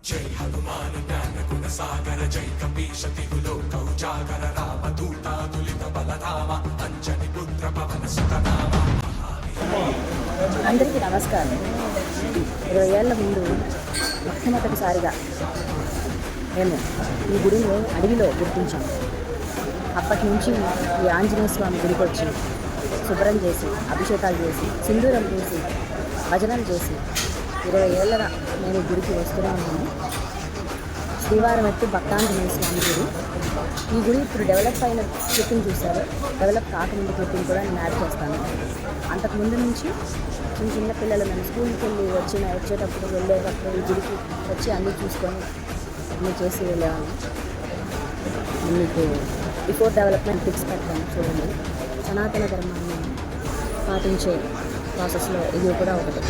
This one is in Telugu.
జై హనుమాన్ జ్ఞాన గుణ సాగర జై కపీశ తిగులో కౌజాగర రామ దూతాదులిత బలరామ అంజని పుత్ర పవన సుతనామ. అందరికీ నమస్కారం. 20 ఏళ్ల ముందు మొట్టమొదటిసారిగా మేము ఈ గుడిని అడవిలో గుర్తించాము. అప్పటి నుంచి ఈ ఆంజనేయ స్వామి గుడికి వచ్చి శుభ్రం చేసి అభిషేకాలు చేసి సింధూరం చేసి భజనలు చేసి 20 ఏళ్ళ నేను గుడికి వస్తూనే ఉన్నాను. శ్రీవారం ఎత్తు భక్తాంజనేయ స్వామి గుడి. ఈ గుడి ఇప్పుడు డెవలప్ అయిన క్లిప్పింగ్ చూశారు. డెవలప్ కాకముందు క్లిప్పింగ్ కూడా నేను యాడ్ చేస్తాను. అంతకుముందు నుంచి చిన్న చిన్న పిల్లలు మేము స్కూల్కి వెళ్ళి వచ్చేటప్పుడు వెళ్ళేటప్పుడు ఈ గుడికి వచ్చి అన్నీ చూసుకొని అన్నీ చేసి వెళ్ళేవాళ్ళం. మీకు బిఫోర్ డెవలప్మెంట్ పిక్స్ పెట్టాను చూడండి. సనాతన ధర్మాన్ని పాటించే ప్రాసెస్లో ఇది కూడా ఒకటి.